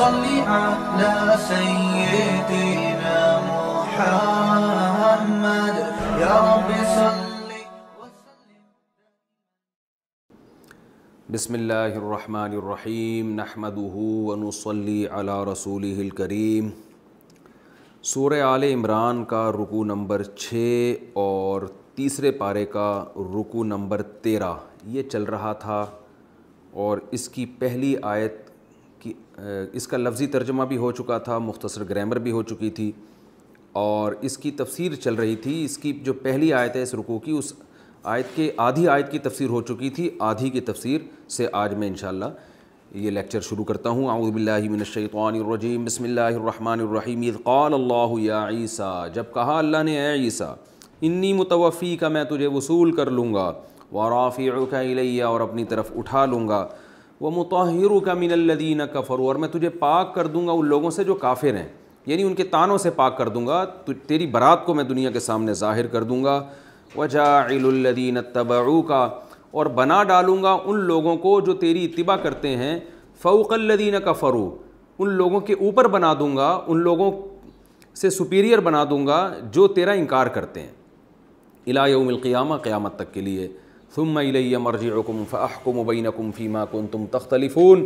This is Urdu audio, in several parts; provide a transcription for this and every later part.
صل على سيدنا محمد يا رب صل. بسم اللہ الرحمن الرحیم نحمدہ ونصلی علی رسولہ الکریم. سورہ آل عمران کا رکوع نمبر 6 اور تیسرے پارے کا رکوع نمبر 13 یہ چل رہا تھا، اور اس کی پہلی آیت کی اس کا لفظی ترجمہ بھی ہو چکا تھا، مختصر گرامر بھی ہو چکی تھی، اور اس کی تفسیر چل رہی تھی. اس کی جو پہلی آیت ہے اس رکوع کی، اس آیت کے آدھی آیت کی تفسیر ہو چکی تھی، آدھی کی تفسیر سے آج میں انشاءاللہ یہ لیکچر شروع کرتا ہوں. اعوذ باللہ من الشیطان الرجیم. بسم اللہ الرحمن الرحیم. اذ قال اللہ یا عیسیٰ، جب کہا اللہ نے اے عیسیٰ، انی متوفیک، میں تجھے وصول کر لوں گا، ورافعک الی، اور اپنی طرف اٹھا لوں گا، ومطہرک من الذین کفروا، اور میں تجھے پاک کر دوں گا ان لوگوں سے جو کافر ہیں، یعنی ان کے طعنوں سے پاک کر دوں گا، تیری برات کو میں دنیا کے سامنے ظاہر کر دوں گا. وجاعل الذین اتبعوک، اور بنا ڈالوں گا ان لوگوں کو جو تیری اتباع کرتے ہیں، فوق الذین کفروا، ان لوگوں کے اوپر بنا دوں گا، ان لوگوں سے سپیریئر بنا دوں گا جو تیرا انکار کرتے ہیں، الی یوم القیامہ، قیامت تک کے لیے. ثم الی مرجعکم فاحکم بینکم فیما کنتم تختلفون،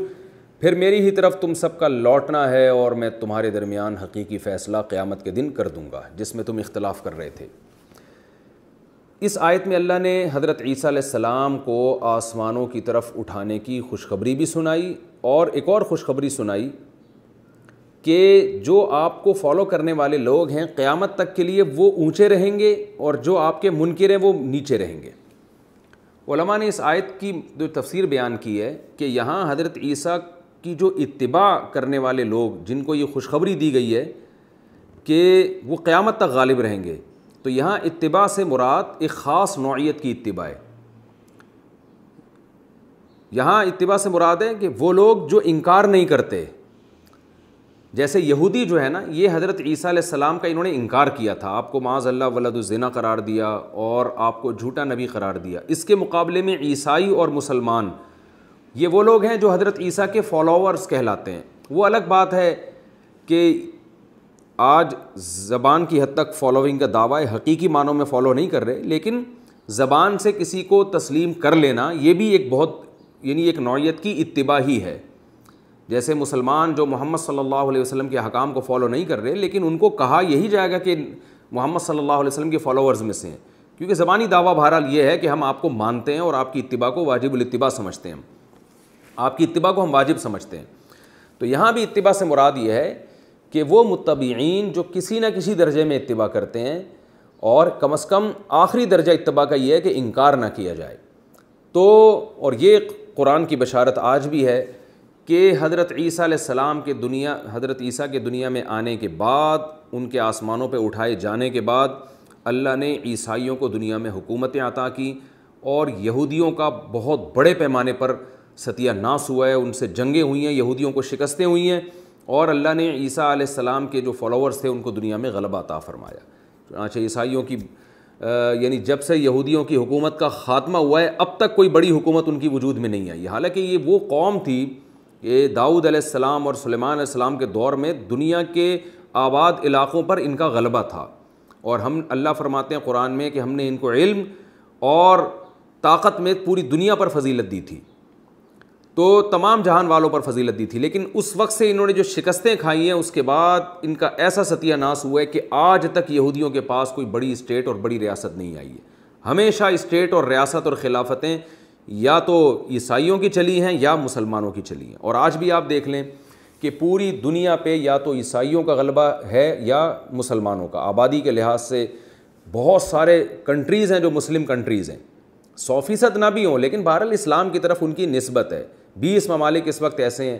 پھر میری ہی طرف تم سب کا لوٹنا ہے، اور میں تمہارے درمیان حقیقی فیصلہ قیامت کے دن کر دوں گا جس میں تم اختلاف کر رہے تھے. اس آیت میں اللہ نے حضرت عیسیٰ علیہ السلام کو آسمانوں کی طرف اٹھانے کی خوشخبری بھی سنائی، اور ایک اور خوشخبری سنائی کہ جو آپ کو فالو کرنے والے لوگ ہیں قیامت تک کے لیے وہ اونچے رہیں گے، اور جو آپ کے منکر ہیں وہ نیچے رہیں گے. علماء نے اس آیت کی جو تفسیر بیان کی ہے کہ یہاں حضرت عیسیٰ کی جو اتباع کرنے والے لوگ جن کو یہ خوشخبری دی گئی ہے کہ وہ قیامت تک غالب رہیں گے، تو یہاں اتباع سے مراد ایک خاص نوعیت کی اتباع ہے. یہاں اتباع سے مراد ہے کہ وہ لوگ جو انکار نہیں کرتے، جیسے یہودی جو ہے نا، یہ حضرت عیسیٰ علیہ السلام کا انہوں نے انکار کیا تھا، آپ کو معاذ اللہ ولد الزنا قرار دیا اور آپ کو جھوٹا نبی قرار دیا. اس کے مقابلے میں عیسائی اور مسلمان یہ وہ لوگ ہیں جو حضرت عیسیٰ کے فالوورز کہلاتے ہیں. وہ الگ بات ہے کہ آج زبان کی حد تک فالوئنگ کا دعویٰ ہے، حقیقی معنوں میں فالو نہیں کر رہے، لیکن زبان سے کسی کو تسلیم کر لینا یہ بھی ایک بہت ایک نوعیت کی اتباع ہی ہے. جیسے مسلمان جو محمد صلی اللہ علیہ وسلم کے احکام کو فالو نہیں کر رہے، لیکن ان کو کہا یہی جائے گا کہ محمد صلی اللہ علیہ وسلم کے فالوورز میں سے ہیں، کیونکہ زبانی دعویٰ بہرحال یہ ہے کہ ہم آپ کو مانتے ہیں اور آپ کی اتباع کو واجب الاتباع سمجھتے ہیں، آپ کی اتباع کو ہم واجب سمجھتے ہیں. تو یہاں بھی اتباع سے مراد یہ ہے کہ وہ متبعین جو کسی نہ کسی درجے میں اتباع کرتے ہیں، اور کم از کم آخری درجہ اتباع کا یہ ہے کہ انکار نہ کیا جائے. تو اور یہ قرآن کی بشارت آج بھی ہے کہ حضرت عیسیٰ علیہ السلام کے حضرت عیسیٰ کے دنیا میں آنے کے بعد، ان کے آسمانوں پہ اٹھائے جانے کے بعد، اللہ نے عیسائیوں کو دنیا میں حکومتیں عطا کی، اور یہودیوں کا بہت بڑے پیمانے پر ستیہ ناس ہوا ہے، ان سے جنگیں ہوئی ہیں، یہودیوں کو شکستیں ہوئی ہیں، اور اللہ نے عیسیٰ علیہ السلام کے جو فالوورز تھے ان کو دنیا میں غلبہ عطا فرمایا. چنانچہ عیسائیوں کی جب سے یہودیوں کی حکومت کا خاتمہ ہوا ہے اب تک کوئی بڑی حکومت ان کی وجود میں نہیں آئی. حالانکہ یہ وہ قوم تھی کہ داؤد علیہ السلام اور سلیمان علیہ السلام کے دور میں دنیا کے آباد علاقوں پر ان کا غلبہ تھا، اور اللہ فرماتے ہیں قرآن میں کہ ہم نے ان کو علم اور طاقت میں پوری دنیا پر فضیلت دی تھی، تو تمام جہان والوں پر فضیلت دی تھی. لیکن اس وقت سے انہوں نے جو شکستیں کھائی ہیں اس کے بعد ان کا ایسا ستیہ ناس ہوا ہے کہ آج تک یہودیوں کے پاس کوئی بڑی اسٹیٹ اور بڑی ریاست نہیں آئی ہے. ہمیشہ اسٹیٹ اور ریاست اور خلافتیں یا تو عیسائیوں کی چلی ہیں یا مسلمانوں کی چلی ہیں. اور آج بھی آپ دیکھ لیں کہ پوری دنیا پہ یا تو عیسائیوں کا غلبہ ہے یا مسلمانوں کا. آبادی کے لحاظ سے بہت سارے کنٹریز ہیں جو مسلم کنٹریز ہیں، 100% نہ بھی ہوں لیکن بہرحال اسلام کی طرف ان کی نسبت ہے. 20 ممالک اس وقت ایسے ہیں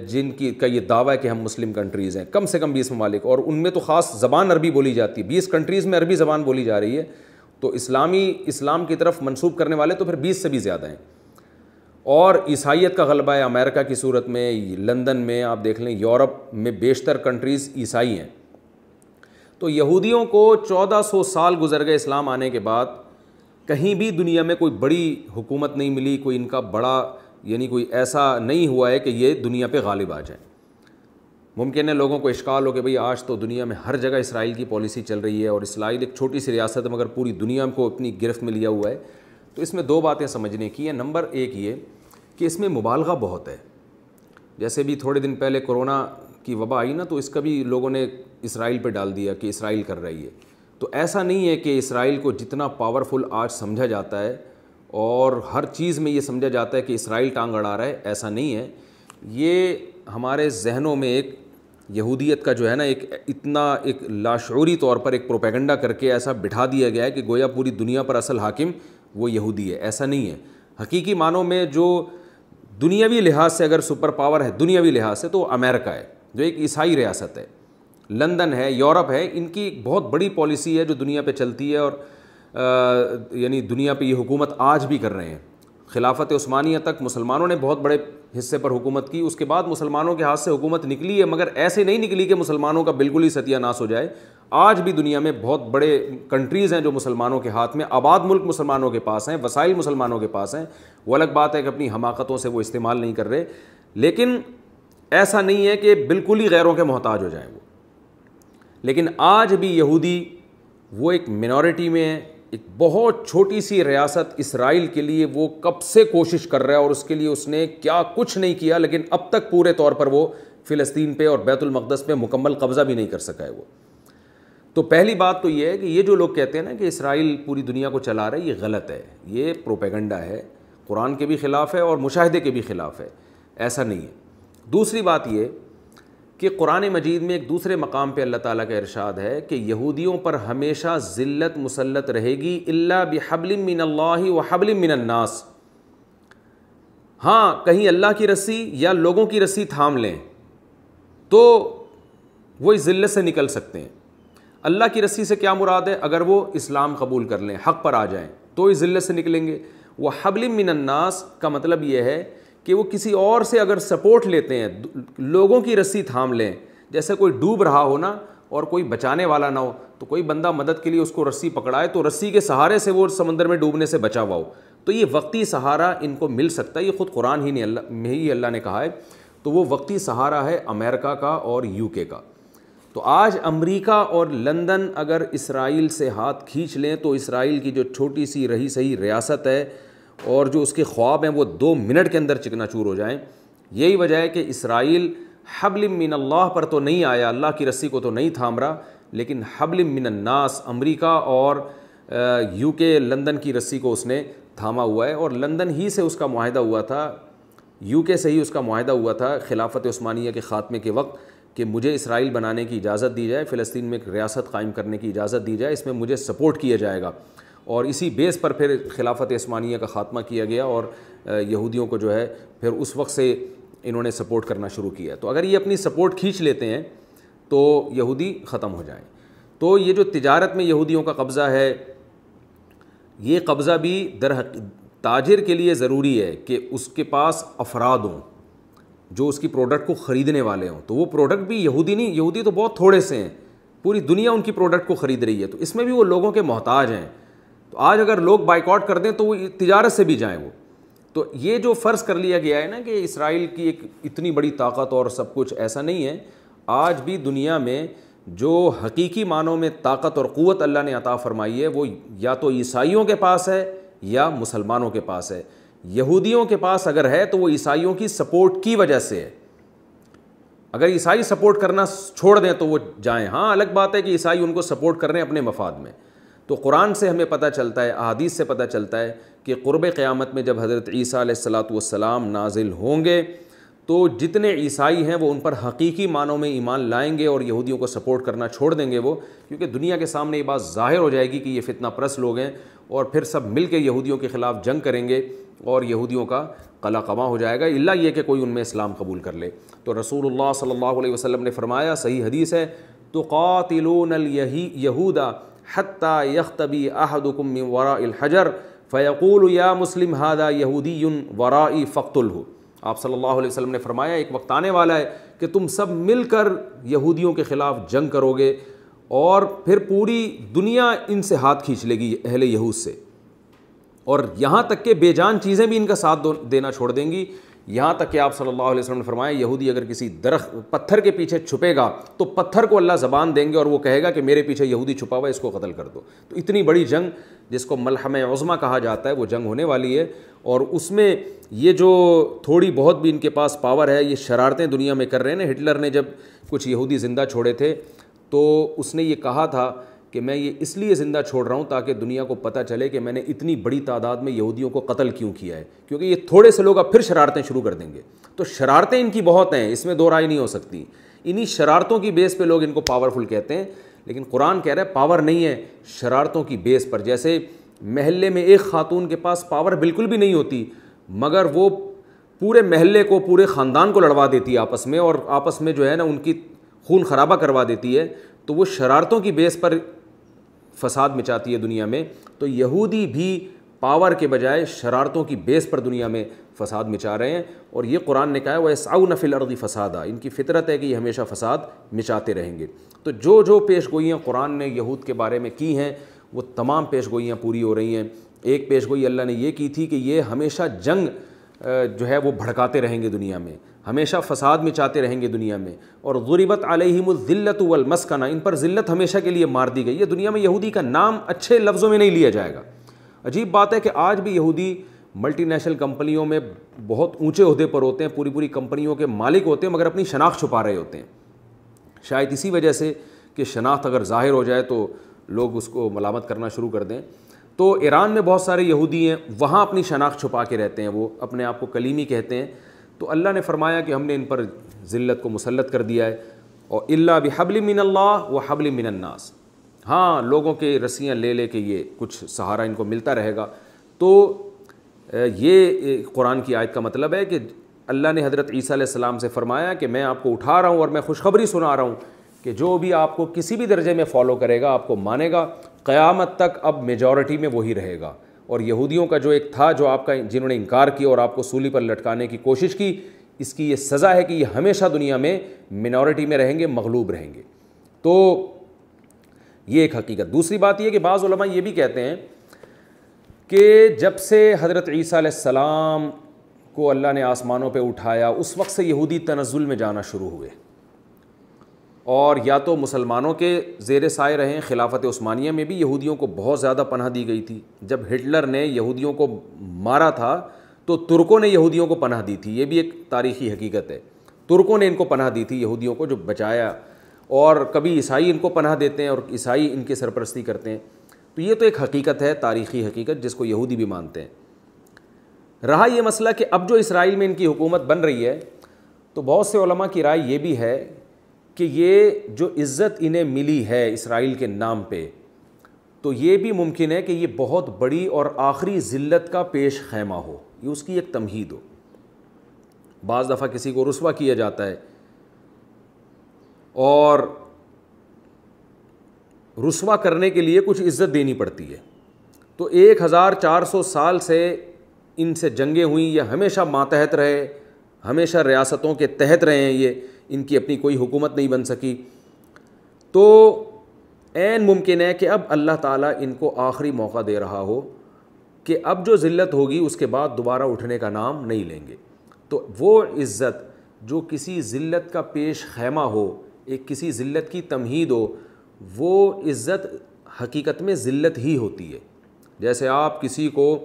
جن کا یہ دعویٰ ہے کہ ہم مسلم کنٹریز ہیں، کم سے کم 20 ممالک، اور ان میں تو خاص زبان عربی بولی جاتی ہے. 20 کنٹریز میں عربی زبان بولی جا رہی ہے، تو اسلام کی طرف منسوب کرنے والے تو پھر 20 سے بھی زیادہ ہیں. اور عیسائیت کا غلبہ ہے امریکہ کی صورت میں، لندن میں آپ دیکھ لیں، یورپ میں بیشتر کنٹریز عیسائی ہیں. تو یہودیوں کو 1400 سال گزر گئے اسلام آنے کے بعد، کہیں بھی دنیا میں کوئی بڑی حکومت نہیں ملی، کوئی ان کا بڑا کوئی ایسا نہیں ہوا ہے کہ یہ دنیا پہ غالب آ جائیں. ممکن ہے لوگوں کو اشکال ہو کہ بھئی آج تو دنیا میں ہر جگہ اسرائیل کی پالیسی چل رہی ہے اور اسرائیل ایک چھوٹی سی ریاست ہے مگر پوری دنیا کو اپنی گرفت میں لیا ہوا ہے. تو اس میں دو باتیں سمجھنے کی ہیں. نمبر ایک یہ کہ اس میں مبالغہ بہت ہے. جیسے بھی تھوڑے دن پہلے کورونا کی وبا آئی نا تو اس کا بھی لوگوں نے اسرائیل پہ ڈال دیا کہ اسرائیل کر رہی ہے. تو ایسا نہیں ہے کہ اسرائیل کو جتنا پاورفل آج سمجھا جاتا ہے اور ہر چیز میں یہ سمجھا جاتا ہے کہ اسرائیل ٹانگ اڑا رہا ہے, ایسا نہیں ہے. یہ ہمارے ذہنوں میں ایک یہودیت کا جو ہے نا اتنا ایک لاشعوری طور پر ایک پروپیگنڈا کر کے ایسا بٹھا دیا گیا ہے کہ گویا پوری دنیا پر اصل حاکم وہ یہودی ہے. ایسا نہیں ہے. حقیقی معنوں میں جو دنیاوی لحاظ سے اگر سپر پاور ہے دنیاوی لحاظ سے تو امریکہ ہے جو ایک عیسائی ریاست ہے, لندن ہے, یورپ ہے. ان کی ایک بہت بڑی پالیسی ہے جو دنیا پہ چلتی ہے اور یعنی دنیا پہ یہ حکومت آج بھی کر رہے ہیں. خلافت عثمانیہ تک مسلمانوں نے بہت بڑے حصے پر حکومت کی, اس کے بعد مسلمانوں کے ہاتھ سے حکومت نکلی ہے مگر ایسے نہیں نکلی کہ مسلمانوں کا بالکل ہی ستیہ ناش ہو جائے. آج بھی دنیا میں بہت بڑے کنٹریز ہیں جو مسلمانوں کے ہاتھ میں, آباد ملک مسلمانوں کے پاس ہیں, وسائل مسلمانوں کے پاس ہیں. وہ الگ بات ہے کہ اپنی حماقتوں سے وہ استعمال نہیں کر رہے, لیکن ایسا نہیں ہے کہ بالکل ہی غیروں کے محتاج ہو جائیں وہ. لیکن آج بھی یہودی وہ ایک منورٹی میں ہے. ایک بہت چھوٹی سی ریاست اسرائیل کے لیے وہ کب سے کوشش کر رہا ہے اور اس کے لیے اس نے کیا کچھ نہیں کیا, لیکن اب تک پورے طور پر وہ فلسطین پہ اور بیت المقدس پہ مکمل قبضہ بھی نہیں کر سکا ہے وہ. تو پہلی بات تو یہ ہے کہ یہ جو لوگ کہتے ہیں نا کہ اسرائیل پوری دنیا کو چلا رہا ہے, یہ غلط ہے. یہ پروپیگنڈا ہے, قرآن کے بھی خلاف ہے اور مشاہدے کے بھی خلاف ہے. ایسا نہیں ہے. دوسری بات یہ کہ قرآن مجید میں ایک دوسرے مقام پہ اللہ تعالیٰ کا ارشاد ہے کہ یہودیوں پر ہمیشہ ذلت مسلط رہے گی الا بحبل من اللہ وحبل من الناس. ہاں کہیں اللہ کی رسی یا لوگوں کی رسی تھام لیں تو وہ اس ذلت سے نکل سکتے ہیں. اللہ کی رسی سے کیا مراد ہے؟ اگر وہ اسلام قبول کر لیں, حق پر آ جائیں تو اس ذلت سے نکلیں گے. وحبل من الناس کا مطلب یہ ہے کہ وہ کسی اور سے اگر سپورٹ لیتے ہیں, لوگوں کی رسی تھام لیں, جیسے کوئی ڈوب رہا ہو نا اور کوئی بچانے والا نہ ہو تو کوئی بندہ مدد کے لیے اس کو رسی پکڑائے تو رسی کے سہارے سے وہ سمندر میں ڈوبنے سے بچا ہوا ہو, تو یہ وقتی سہارا ان کو مل سکتا ہے. یہ خود قرآن ہی نہیں اللہ نے کہا ہے. تو وہ وقتی سہارا ہے امریکہ کا اور یو کے کا. تو آج امریکہ اور لندن اگر اسرائیل سے ہاتھ کھینچ لیں تو اسرائیل کی جو چھوٹی سی رہی سہی ریاست ہے اور جو اس کے خواب ہیں وہ 2 منٹ کے اندر چکنا چور ہو جائیں. یہی وجہ ہے کہ اسرائیل حبل من اللہ پر تو نہیں آیا, اللہ کی رسی کو تو نہیں تھام رہا, لیکن حبل من الناس امریکہ اور یو کے لندن کی رسی کو اس نے تھاما ہوا ہے. اور لندن ہی سے اس کا معاہدہ ہوا تھا, یو کے سے ہی اس کا معاہدہ ہوا تھا خلافت عثمانیہ کے خاتمے کے وقت کہ مجھے اسرائیل بنانے کی اجازت دی جائے, فلسطین میں ایک ریاست قائم کرنے کی اجازت دی جائے, اس میں مجھے سپورٹ کیا جائے گا. اور اسی بیس پر پھر خلافت عثمانیہ کا خاتمہ کیا گیا اور یہودیوں کو جو ہے پھر اس وقت سے انہوں نے سپورٹ کرنا شروع کیا. تو اگر یہ اپنی سپورٹ کھینچ لیتے ہیں تو یہودی ختم ہو جائیں. تو یہ جو تجارت میں یہودیوں کا قبضہ ہے, یہ قبضہ بھی تاجر کے لیے ضروری ہے کہ اس کے پاس افراد ہوں جو اس کی پروڈکٹ کو خریدنے والے ہوں. تو وہ پروڈکٹ بھی یہودی نہیں, یہودی تو بہت تھوڑے سے ہیں, پوری دنیا ان کی پروڈکٹ کو خرید رہی ہے, تو اس میں بھی وہ لوگوں کے محتاج ہیں. تو آج اگر لوگ بائیکاٹ کر دیں تو وہ تجارت سے بھی جائیں وہ. تو یہ جو فرض کر لیا گیا ہے نا کہ اسرائیل کی ایک اتنی بڑی طاقت اور سب کچھ, ایسا نہیں ہے. آج بھی دنیا میں جو حقیقی معنوں میں طاقت اور قوت اللہ نے عطا فرمائی ہے وہ یا تو عیسائیوں کے پاس ہے یا مسلمانوں کے پاس ہے. یہودیوں کے پاس اگر ہے تو وہ عیسائیوں کی سپورٹ کی وجہ سے ہے. اگر عیسائی سپورٹ کرنا چھوڑ دیں تو وہ جائیں. ہاں الگ بات ہے کہ عیسائی ان کو سپورٹ کر رہے ہیں اپنے مفاد میں. تو قرآن سے ہمیں پتہ چلتا ہے, احادیث سے پتہ چلتا ہے کہ قرب قیامت میں جب حضرت عیسیٰ علیہ الصلاۃ والسلام نازل ہوں گے تو جتنے عیسائی ہیں وہ ان پر حقیقی معنوں میں ایمان لائیں گے اور یہودیوں کو سپورٹ کرنا چھوڑ دیں گے وہ, کیونکہ دنیا کے سامنے یہ بات ظاہر ہو جائے گی کہ یہ فتنہ پرست لوگ ہیں اور پھر سب مل کے یہودیوں کے خلاف جنگ کریں گے اور یہودیوں کا قلع قما ہو جائے گا, الا یہ کہ کوئی ان میں اسلام قبول کر لے. تو رسول اللہ صلی اللہ علیہ وسلم نے فرمایا, صحیح حدیث ہے, تقاتلون الیہود حتی یختبی احدکم من وراء الحجر فیقول یا مسلم ھذا یہودی ورائی فاقتلہ. آپ صلی اللہ علیہ وسلم نے فرمایا ایک وقت آنے والا ہے کہ تم سب مل کر یہودیوں کے خلاف جنگ کرو گے اور پھر پوری دنیا ان سے ہاتھ کھینچ لے گی اہل یہود سے, اور یہاں تک کہ بے جان چیزیں بھی ان کا ساتھ دینا چھوڑ دیں گی. یہاں تک کہ آپ صلی اللہ علیہ وسلم نے فرمایا یہودی اگر کسی درخت پتھر کے پیچھے چھپے گا تو پتھر کو اللہ زبان دیں گے اور وہ کہے گا کہ میرے پیچھے یہودی چھپا ہوا ہے، اس کو قتل کر دو۔ تو اتنی بڑی جنگ جس کو ملحمہ عظمیٰ کہا جاتا ہے وہ جنگ ہونے والی ہے، اور اس میں یہ جو تھوڑی بہت بھی ان کے پاس پاور ہے، یہ شرارتیں دنیا میں کر رہے ہیں نا۔ ہٹلر نے جب کچھ یہودی زندہ چھوڑے تھے تو اس نے یہ کہا تھا کہ میں یہ اس لیے زندہ چھوڑ رہا ہوں تاکہ دنیا کو پتہ چلے کہ میں نے اتنی بڑی تعداد میں یہودیوں کو قتل کیوں کیا ہے، کیونکہ یہ تھوڑے سے لوگ اب پھر شرارتیں شروع کر دیں گے۔ تو شرارتیں ان کی بہت ہیں، اس میں دو رائے نہیں ہو سکتی، انہی شرارتوں کی بیس پہ لوگ ان کو پاورفل کہتے ہیں، لیکن قرآن کہہ رہا ہے پاور نہیں ہے، شرارتوں کی بیس پر۔ جیسے محلے میں ایک خاتون کے پاس پاور بالکل بھی نہیں ہوتی، مگر وہ پورے محلے کو، پورے خاندان کو لڑوا دیتی ہے آپس میں، اور آپس میں جو ہے نا ان کی خون خرابہ کروا دیتی ہے، تو وہ شرارتوں کی بیس پر فساد مچاتی ہے دنیا میں۔ تو یہودی بھی پاور کے بجائے شرارتوں کی بیس پر دنیا میں فساد مچا رہے ہیں، اور یہ قرآن نے کہا ہے وَيَسْعَوْنَ فِي الْأَرْضِ فَسَادًا، ان کی فطرت ہے کہ یہ ہمیشہ فساد مچاتے رہیں گے۔ تو جو پیش گوئیاں قرآن نے یہود کے بارے میں کی ہیں وہ تمام پیش گوئیاں پوری ہو رہی ہیں۔ ایک پیش گوئی اللہ نے یہ کی تھی کہ یہ ہمیشہ جنگ جو ہے وہ بھڑکاتے رہیں گے دنیا میں، ہمیشہ فساد مچاتے رہیں گے دنیا میں، اور ضربت علیہم الذلۃ والمسکنہ، ان پر ذلت ہمیشہ کے لیے مار دی گئی ہے۔ دنیا میں یہودی کا نام اچھے لفظوں میں نہیں لیا جائے گا۔ عجیب بات ہے کہ آج بھی یہودی ملٹی نیشنل کمپنیوں میں بہت اونچے عہدے پر ہوتے ہیں، پوری کمپنیوں کے مالک ہوتے ہیں، مگر اپنی شناخت چھپا رہے ہوتے ہیں، شاید اسی وجہ سے کہ شناخت اگر ظاہر ہو جائے تو لوگ اس کو ملامت کرنا شروع کر دیں۔ تو ایران میں بہت سارے یہودی ہیں، وہاں اپنی شناخت چھپا کے رہتے ہیں، وہ اپنے آپ کو کلیمی کہتے ہیں۔ تو اللہ نے فرمایا کہ ہم نے ان پر ذلت کو مسلط کر دیا ہے، اور الا بحبل من اللہ وحبل من الناس، ہاں لوگوں کے رسیاں لے کے یہ کچھ سہارا ان کو ملتا رہے گا۔ تو یہ قرآن کی آیت کا مطلب ہے کہ اللہ نے حضرت عیسیٰ علیہ السلام سے فرمایا کہ میں آپ کو اٹھا رہا ہوں اور میں خوشخبری سنا رہا ہوں کہ جو بھی آپ کو کسی بھی درجے میں فالو کرے گا، آپ کو مانے گا، قیامت تک اب میجورٹی میں وہی رہے گا۔ اور یہودیوں کا جو ایک تھا، جو آپ کا جنہوں نے انکار کیا اور آپ کو سولی پر لٹکانے کی کوشش کی، اس کی یہ سزا ہے کہ یہ ہمیشہ دنیا میں منورٹی میں رہیں گے، مغلوب رہیں گے۔ تو یہ ایک حقیقت۔ دوسری بات یہ کہ بعض علماء یہ بھی کہتے ہیں کہ جب سے حضرت عیسیٰ علیہ السلام کو اللہ نے آسمانوں پہ اٹھایا، اس وقت سے یہودی تنزل میں جانا شروع ہوئے، اور یا تو مسلمانوں کے زیر سائے رہیں۔ خلافت عثمانیہ میں بھی یہودیوں کو بہت زیادہ پناہ دی گئی تھی۔ جب ہٹلر نے یہودیوں کو مارا تھا تو ترکوں نے یہودیوں کو پناہ دی تھی، یہ بھی ایک تاریخی حقیقت ہے۔ ترکوں نے ان کو پناہ دی تھی، یہودیوں کو جو بچایا، اور کبھی عیسائی ان کو پناہ دیتے ہیں اور عیسائی ان کی سرپرستی کرتے ہیں۔ تو یہ تو ایک حقیقت ہے، تاریخی حقیقت، جس کو یہودی بھی مانتے ہیں۔ رہا یہ مسئلہ کہ اب جو اسرائیل میں ان کی حکومت بن رہی ہے، تو بہت سے علماء کی رائے یہ بھی ہے کہ یہ جو عزت انہیں ملی ہے اسرائیل کے نام پہ، تو یہ بھی ممکن ہے کہ یہ بہت بڑی اور آخری ذلت کا پیش خیمہ ہو، یہ اس کی ایک تمہید ہو۔ بعض دفعہ کسی کو رسوا کیا جاتا ہے، اور رسوا کرنے کے لیے کچھ عزت دینی پڑتی ہے۔ تو 1400 سال سے ان سے جنگیں ہوئیں، یہ ہمیشہ ماتحت رہے، ہمیشہ ریاستوں کے تحت رہے ہیں، یہ ان کی اپنی کوئی حکومت نہیں بن سکی۔ تو عین ممکن ہے کہ اب اللہ تعالیٰ ان کو آخری موقع دے رہا ہو کہ اب جو ذلت ہوگی اس کے بعد دوبارہ اٹھنے کا نام نہیں لیں گے۔ تو وہ عزت جو کسی ذلت کا پیش خیمہ ہو، ایک کسی ذلت کی تمہید ہو، وہ عزت حقیقت میں ذلت ہی ہوتی ہے۔ جیسے آپ کسی کو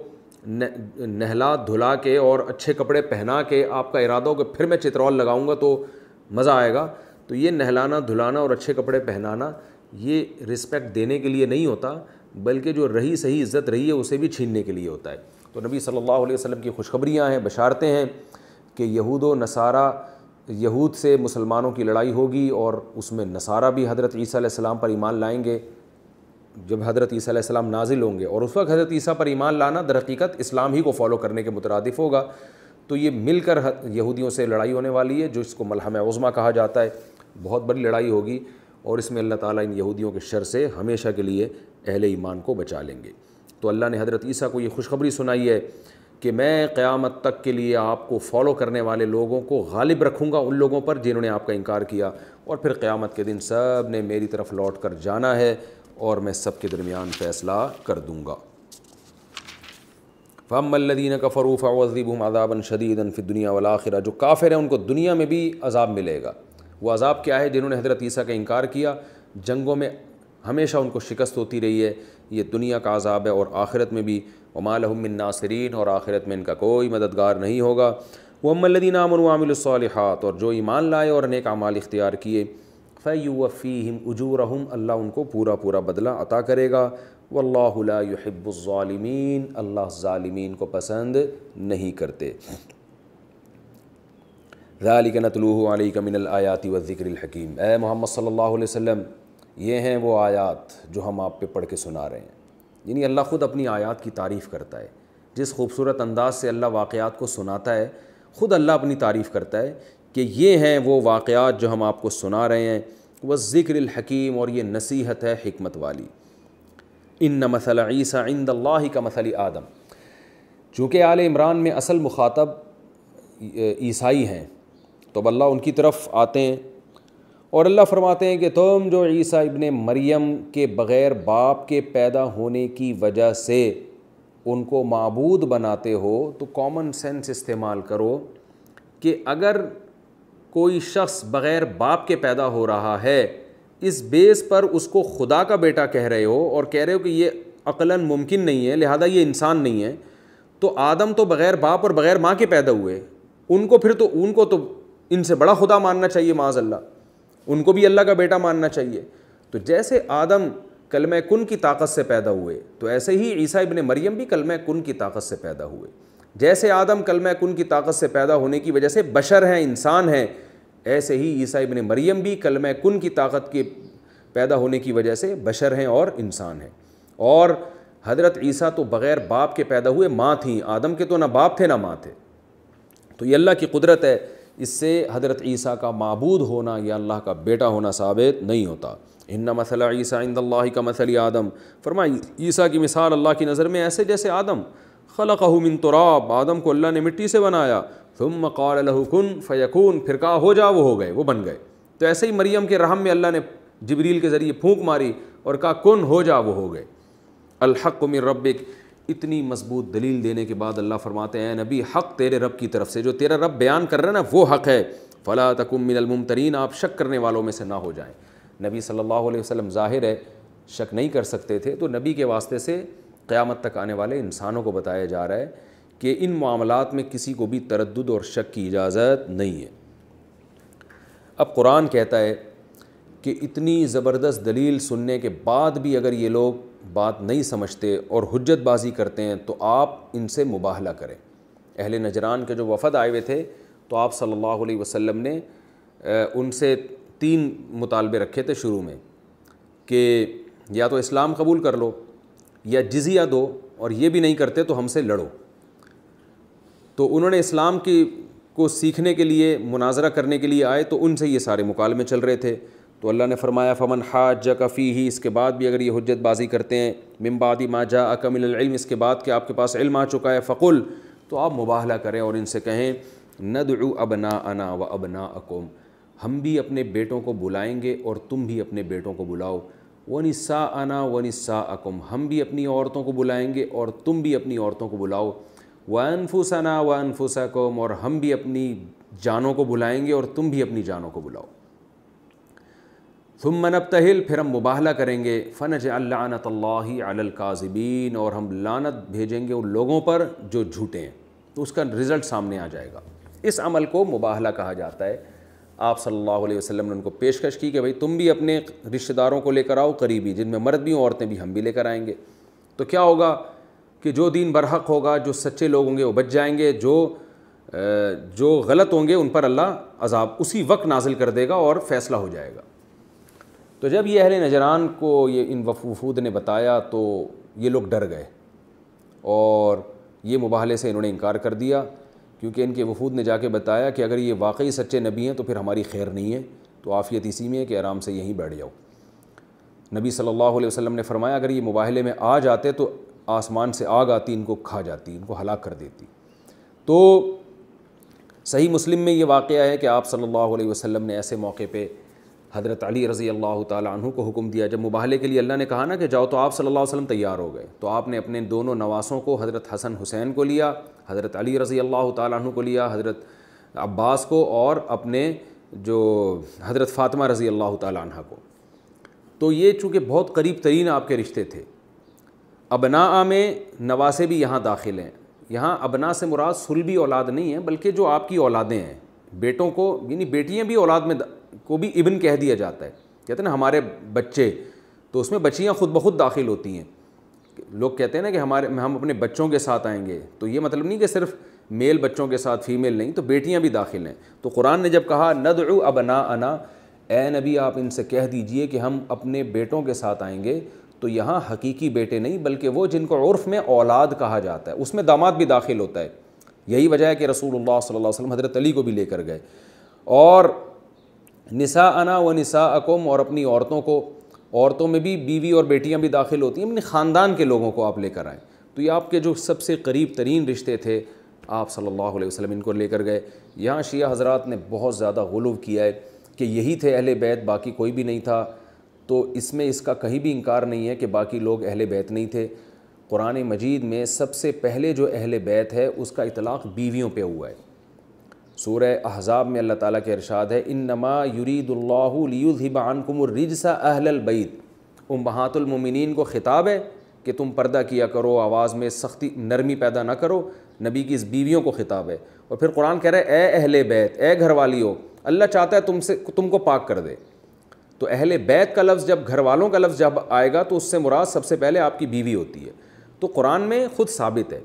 نہلا دھلا کے اور اچھے کپڑے پہنا کے آپ کا ارادہ ہو کہ پھر میں چترول لگاؤں گا تو مزہ آئے گا، تو یہ نہلانا دھلانا اور اچھے کپڑے پہنانا یہ رسپیکٹ دینے کے لیے نہیں ہوتا، بلکہ جو رہی صحیح عزت رہی ہے اسے بھی چھیننے کے لیے ہوتا ہے۔ تو نبی صلی اللہ علیہ وسلم کی خوشخبریاں ہیں، بشارتیں ہیں کہ یہود و نصارہ، یہود سے مسلمانوں کی لڑائی ہوگی، اور اس میں نصارہ بھی حضرت عیسیٰ علیہ السلام پر ایمان لائیں گے جب حضرت عیسیٰ علیہ السلام نازل ہوں گے، اور اس وقت حضرت عیسیٰ پر ایمان لانا در حقیقت اسلام ہی کو فالو کرنے کے مترادف ہوگا۔ تو یہ مل کر یہودیوں سے لڑائی ہونے والی ہے، جو اس کو ملحمہ عظمیٰ کہا جاتا ہے، بہت بڑی لڑائی ہوگی، اور اس میں اللہ تعالیٰ ان یہودیوں کے شر سے ہمیشہ کے لیے اہل ایمان کو بچا لیں گے۔ تو اللہ نے حضرت عیسیٰ کو یہ خوشخبری سنائی ہے کہ میں قیامت تک کے لیے آپ کو فالو کرنے والے لوگوں کو غالب رکھوں گا ان لوگوں پر جنہوں نے آپ کا انکار کیا، اور پھر قیامت کے دن سب نے میری طرف لوٹ کر جانا ہے، اور میں سب کے درمیان فیصلہ کر دوں گا۔ فَأَمَّا الَّذِينَ كَفَرُوا فَأُعَذِّبُهُمْ عَذَابًا شَدِيدًا فِي الدُّنْيَا وَالْآخِرَةِ، جو کافر ہیں ان کو دنیا میں بھی عذاب ملے گا. وہ عذاب کیا ہے؟ جنہوں نے حضرت عیسیٰ کا انکار کیا، جنگوں میں ہمیشہ ان کو شکست ہوتی رہی ہے، یہ دنیا کا عذاب ہے، اور آخرت میں بھی. وَمَا لَهُم مِّن نَاصِرِينَ، اور آخرت میں ان کا کوئی مددگار نہیں ہوگا. وَأَمَّا الَّذِينَ آمَنُوا وَعَمِلُوا الصَّالِحَاتِ، اور جو ایمان لائے اور نیک اعمال اختیار کیے، فَيُوَفِّيهِمْ أُجُورَهُمْ، اللہ ان کو پورا پورا بدلہ عطا کرے گا. واللہ لا يحب الظالمین، اللہ ظالمین کو پسند نہیں کرتے. ذالک نتلوہ علیک من الآیات والذکر الحکیم. اے محمد صلی اللہ علیہ وسلم، یہ ہیں وہ آیات جو ہم آپ پہ پڑھ کے سنا رہے ہیں. یعنی اللہ خود اپنی آیات کی تعریف کرتا ہے. جس خوبصورت انداز سے اللہ واقعات کو سناتا ہے، خود اللہ اپنی تعریف کرتا ہے کہ یہ ہیں وہ واقعات جو ہم آپ کو سنا رہے ہیں. والذکر الحکیم، اور یہ نصیحت ہے حکمت والی. ان مثل عیسیٰ عند اللہ کمثل آدم. چونکہ آل عمران میں اصل مخاطب عیسائی ہیں، تو اب اللہ ان کی طرف آتے ہیں اور اللہ فرماتے ہیں کہ تم جو عیسیٰ ابن مریم کے بغیر باپ کے پیدا ہونے کی وجہ سے ان کو معبود بناتے ہو، تو کامن سینس استعمال کرو کہ اگر کوئی شخص بغیر باپ کے پیدا ہو رہا ہے، اس بیس پر اس کو خدا کا بیٹا کہہ رہے ہو اور کہہ رہے ہو کہ یہ عقلاً ممکن نہیں ہے، لہذا یہ انسان نہیں ہے، تو آدم تو بغیر باپ اور بغیر ماں کے پیدا ہوئے، ان کو تو ان سے بڑا خدا ماننا چاہیے معاذ اللہ، ان کو بھی اللہ کا بیٹا ماننا چاہیے. تو جیسے آدم کلمہ کن کی طاقت سے پیدا ہوئے، تو ایسے ہی عیسیٰ ابن مریم بھی کلمہ کن کی طاقت سے پیدا ہوئے. جیسے آدم کلمہ کن کی طاقت سے پیدا ہونے کی وجہ سے بشر ہیں، انسان ہیں، ایسے ہی عیسیٰ ابن مریم بھی کلمہ کن کی طاقت کے پیدا ہونے کی وجہ سے بشر ہیں اور انسان ہیں. اور حضرت عیسیٰ تو بغیر باپ کے پیدا ہوئے، ماں تھیں، آدم کے تو نہ باپ تھے نہ ماں تھے. تو یہ اللہ کی قدرت ہے، اس سے حضرت عیسیٰ کا معبود ہونا یا اللہ کا بیٹا ہونا ثابت نہیں ہوتا. ان مثل عیسیٰ عند اللہ کمثل آدم، فرمایا عیسیٰ کی مثال اللہ کی نظر میں ایسے جیسے آدم. خلقہ من تراب، آدم کو اللہ نے مٹی سے بنایا. ثم قال له کن فیکون، پھر کہا ہو جا، وہ ہو گئے، وہ بن گئے. تو ایسے ہی مریم کے رحم میں اللہ نے جبریل کے ذریعے پھونک ماری اور کہا کن، ہو جا، وہ ہو گئے. الحق من ربک، اتنی مضبوط دلیل دینے کے بعد اللہ فرماتے ہیں اے نبی، حق تیرے رب کی طرف سے، جو تیرا رب بیان کر رہا ہے نا وہ حق ہے. فلا تکن من الممترین، آپ شک کرنے والوں میں سے نہ ہو جائیں. نبی صلی اللہ علیہ وسلم ظاہر ہے شک نہیں کر سکتے تھے، تو نبی کے واسطے سے قیامت تک آنے والے انسانوں کو بتایا جا رہا ہے کہ ان معاملات میں کسی کو بھی تردد اور شک کی اجازت نہیں ہے. اب قرآن کہتا ہے کہ اتنی زبردست دلیل سننے کے بعد بھی اگر یہ لوگ بات نہیں سمجھتے اور حجت بازی کرتے ہیں تو آپ ان سے مباہلہ کریں. اہل نجران کے جو وفد آئے ہوئے تھے تو آپ صلی اللہ علیہ وسلم نے ان سے 3 مطالبے رکھے تھے شروع میں کہ یا تو اسلام قبول کر لو یا جزیہ دو، اور یہ بھی نہیں کرتے تو ہم سے لڑو. تو انہوں نے اسلام کو سیکھنے کے لیے، مناظرہ کرنے کے لیے آئے، تو ان سے یہ سارے مکالمے چل رہے تھے. تو اللہ نے فرمایا فمن حاجک فیہ، اس کے بعد بھی اگر یہ حجت بازی کرتے ہیں، من بعد ما جاءک من العلم، اس کے بعد کہ آپ کے پاس علم آ چکا ہے، فقل، تو آپ مباہلہ کریں اور ان سے کہیں ندعو ابناءنا و ابناءکم، ہم بھی اپنے بیٹوں کو بلائیں گے اور تم بھی اپنے بیٹوں کو بلاؤ. ونساءنا ونساءکم، ہم بھی اپنی عورتوں کو بلائیں گے اور تم بھی اپنی عورتوں کو بلاؤ. وانفسنا وانفسکم، اور ہم بھی اپنی جانوں کو بلائیں گے اور تم بھی اپنی جانوں کو بلاؤ. ثم نبتہل، پھر ہم مباہلہ کریں گے. فنجعل لعنت اللہ علی الکاذبین، اور ہم لعنت بھیجیں گے ان لوگوں پر جو جھوٹے ہیں. تو اس کا رزلٹ سامنے آ جائے گا. اس عمل کو مباہلہ کہا جاتا ہے. آپ صلی اللہ علیہ وسلم نے ان کو پیشکش کی کہ بھئی تم بھی اپنے رشتہ داروں کو لے کر آؤ، قریبی، جن میں مرد بھی ہوں عورتیں بھی، ہم بھی لے کر آئیں گے. تو کیا ہوگا کہ جو دین برحق ہوگا، جو سچے لوگ ہوں گے وہ بچ جائیں گے، جو غلط ہوں گے ان پر اللہ عذاب اسی وقت نازل کر دے گا اور فیصلہ ہو جائے گا. تو جب یہ اہل نجران کو یہ ان وفود نے بتایا تو یہ لوگ ڈر گئے اور یہ مباہلے سے انہوں نے انکار کر دیا، کیونکہ ان کے وفود نے جا کے بتایا کہ اگر یہ واقعی سچے نبی ہیں تو پھر ہماری خیر نہیں ہے، تو عافیت اسی میں ہے کہ آرام سے یہیں بیٹھ جاؤ. نبی صلی اللہ علیہ وسلم نے فرمایا اگر یہ مباہلے میں آ جاتے تو آسمان سے آگ آتی، ان کو کھا جاتی، ان کو ہلاک کر دیتی. تو صحیح مسلم میں یہ واقعہ ہے کہ آپ صلی اللہ علیہ وسلم نے ایسے موقع پہ حضرت علی رضی اللہ تعالیٰ عنہ کو حکم دیا. جب مباہلے کے لیے اللہ نے کہا نا کہ جاؤ، تو آپ صلی اللہ علیہ وسلم تیار ہو گئے. تو آپ نے اپنے دونوں نواسوں کو، حضرت حسن حسین کو لیا، حضرت علی رضی اللہ تعالیٰ عنہ کو لیا، حضرت عباس کو، اور اپنے جو حضرت فاطمہ رضی اللہ تعالیٰ عنہ کو. تو یہ چونکہ بہت قریب ترین آپ کے رشتے تھے. ابناء میں نواسے بھی یہاں داخل ہیں. یہاں ابناء سے مراد صلبی اولاد نہیں ہے، بلکہ جو آپ کی اولادیں ہیں. بیٹوں کو، یعنی بیٹیاں بھی اولاد میں کو بھی ابن کہہ دیا جاتا ہے. کہتے ہیں نا ہمارے بچے، تو اس میں بچیاں خود بخود داخل ہوتی ہیں. لوگ کہتے ہیں نا کہ ہم اپنے بچوں کے ساتھ آئیں گے، تو یہ مطلب نہیں کہ صرف میل بچوں کے ساتھ فیمیل نہیں، تو بیٹیاں بھی داخل ہیں. تو قرآن نے جب کہا ندعو ابناءنا، اے نبی آپ ان سے کہہ دیجئے کہ ہم اپنے بیٹوں کے ساتھ آئیں گے، تو یہاں حقیقی بیٹے نہیں بلکہ وہ جن کو عرف میں اولاد کہا جاتا ہے، اس میں داماد بھی داخل ہوتا ہے. یہی وجہ ہے کہ رسول اللہ صلی اللہ علیہ وسلم حضرت علی کو بھی لے کر گئے. اور نساءنا و نساءکم، اور اپنی عورتوں کو، عورتوں میں بھی بیوی اور بیٹیاں بھی داخل ہوتی ہیں، اپنے خاندان کے لوگوں کو آپ لے کر آئیں. تو یہ آپ کے جو سب سے قریب ترین رشتے تھے، آپ صلی اللہ علیہ وسلم ان کو لے کر گئے. یہاں شیعہ حضرات نے بہت زیادہ غلو کیا ہے کہ یہی تھے اہل بیت، باقی کوئی بھی نہیں تھا. تو اس میں اس کا کہیں بھی انکار نہیں ہے کہ باقی لوگ اہل بیت نہیں تھے. قرآن مجید میں سب سے پہلے جو اہل بیت ہے اس کا اطلاق بیویوں پہ ہوا ہے. سورہ احزاب میں اللہ تعالیٰ کے ارشاد ہے انما یرید اللہ لیذھب عنکم الرجس اہل البیت. امہات المومنین کو خطاب ہے کہ تم پردہ کیا کرو، آواز میں سختی نرمی پیدا نہ کرو. نبی کی اس بیویوں کو خطاب ہے. اور پھر قرآن کہہ رہا ہے اے اہل بیت، اے گھر والیو، اللہ چاہتا ہے تم کو پاک کر دے. تو اہل بیت کا لفظ جب، گھر والوں کا لفظ جب آئے گا تو اس سے مراد سب سے پہلے آپ کی بیوی ہوتی ہے. تو قرآن میں خود ثابت ہے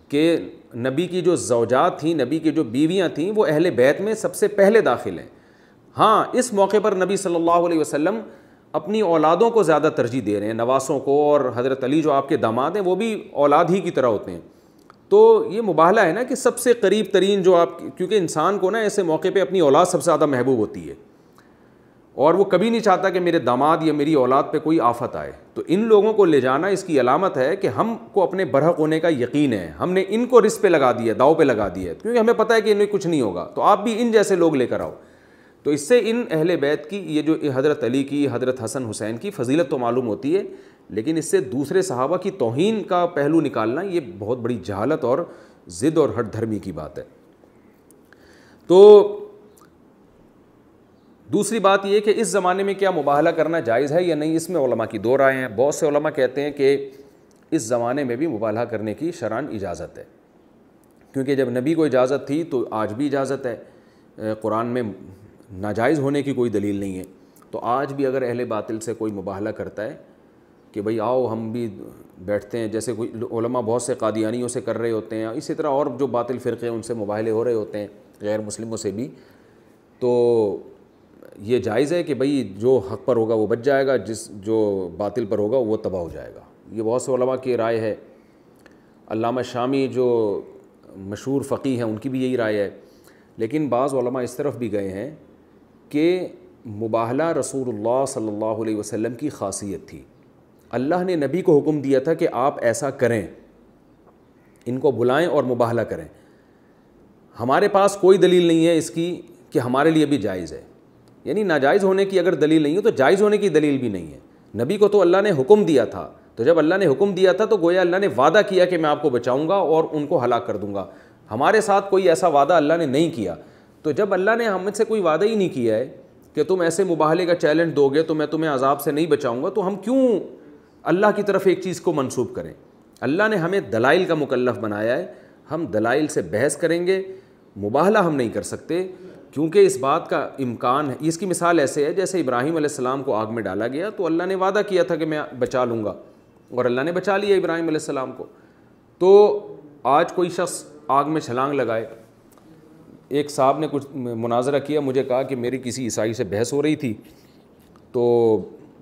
کہ نبی کی جو زوجات تھیں، نبی کی جو بیویاں تھیں، وہ اہل بیت میں سب سے پہلے داخل ہیں. ہاں اس موقع پر نبی صلی اللہ علیہ وسلم اپنی اولادوں کو زیادہ ترجیح دے رہے ہیں، نواسوں کو، اور حضرت علی جو آپ کے داماد ہیں وہ بھی اولاد ہی کی طرح ہوتے ہیں. تو یہ مباہلہ ہے نا کہ سب سے قریب ترین جو آپ، کیونکہ انسان کو نا ایسے موقع پہ اپنی اولاد سب سے زیادہ محبوب ہوتی ہے، اور وہ کبھی نہیں چاہتا کہ میرے داماد یا میری اولاد پہ کوئی آفت آئے. تو ان لوگوں کو لے جانا اس کی علامت ہے کہ ہم کو اپنے برحق ہونے کا یقین ہے. ہم نے ان کو رزق پہ لگا دیا، داؤ پہ لگا دیا، کیونکہ ہمیں پتہ ہے کہ انہیں کچھ نہیں ہوگا. تو آپ بھی ان جیسے لوگ لے کر آؤ. تو اس سے ان اہل بیت کی، یہ جو حضرت علی کی، حضرت حسن حسین کی فضیلت تو معلوم ہوتی ہے، لیکن اس سے دوسرے صحابہ کی توہین کا پہلو نکالنا یہ بہت بڑی جہالت اور ضد اور ہٹ دھرمی کی بات ہے. تو دوسری بات یہ کہ اس زمانے میں کیا مباہلہ کرنا جائز ہے یا نہیں، اس میں علماء کی دو رائے ہیں. بہت سے علماء کہتے ہیں کہ اس زمانے میں بھی مباہلہ کرنے کی شرعاً اجازت ہے، کیونکہ جب نبی کو اجازت تھی تو آج بھی اجازت ہے. قرآن میں ناجائز ہونے کی کوئی دلیل نہیں ہے. تو آج بھی اگر اہل باطل سے کوئی مباہلہ کرتا ہے کہ بھئی آؤ ہم بھی بیٹھتے ہیں، جیسے کوئی علماء بہت سے قادیانیوں سے کر رہے ہوتے ہیں، اسی طرح اور جو باطل فرقے ہیں ان سے مباہلے ہو رہے ہوتے ہیں، غیر مسلموں سے بھی، تو یہ جائز ہے کہ بھئی جو حق پر ہوگا وہ بچ جائے گا، جو باطل پر ہوگا وہ تباہ ہو جائے گا. یہ بہت سے علماء کی رائے ہے. علامہ شامی جو مشہور فقیہ ہیں ان کی بھی یہی رائے ہے. لیکن بعض علماء اس طرف بھی گئے ہیں کہ مباہلہ رسول اللہ صلی اللہ علیہ وسلم کی خاصیت تھی. اللہ نے نبی کو حکم دیا تھا کہ آپ ایسا کریں، ان کو بلائیں اور مباہلہ کریں. ہمارے پاس کوئی دلیل نہیں ہے اس کی کہ ہمارے لیے بھی جائز ہے. یعنی ناجائز ہونے کی اگر دلیل نہیں ہے تو جائز ہونے کی دلیل بھی نہیں ہے. نبی کو تو اللہ نے حکم دیا تھا، تو جب اللہ نے حکم دیا تھا تو گویا اللہ نے وعدہ کیا کہ میں آپ کو بچاؤں گا اور ان کو ہلاک کر دوں گا. ہمارے ساتھ کوئی ایسا وعدہ اللہ نے نہیں کیا. تو جب اللہ نے ہم سے کوئی وعدہ ہی نہیں کیا ہے کہ تم ایسے مباہلے کا چیلنج دو گے تو میں تمہیں عذاب سے نہیں بچاؤں گا، تو ہم کیوں اللہ کی طرف ایک چیز کو منسوب کریں؟ اللہ نے ہمیں دلائل کا مکلف بنایا ہے، ہم دلائل سے بحث کریں گے. مباہلہ ہم نہیں کر سکتے کیونکہ اس بات کا امکان ہے. اس کی مثال ایسے ہے جیسے ابراہیم علیہ السلام کو آگ میں ڈالا گیا تو اللہ نے وعدہ کیا تھا کہ میں بچا لوں گا، اور اللہ نے بچا لیا ابراہیم علیہ السلام کو. تو آج کوئی شخص آگ میں چھلانگ لگائے. ایک صاحب نے کچھ مناظرہ کیا، مجھے کہا کہ میری کسی عیسائی سے بحث ہو رہی تھی، تو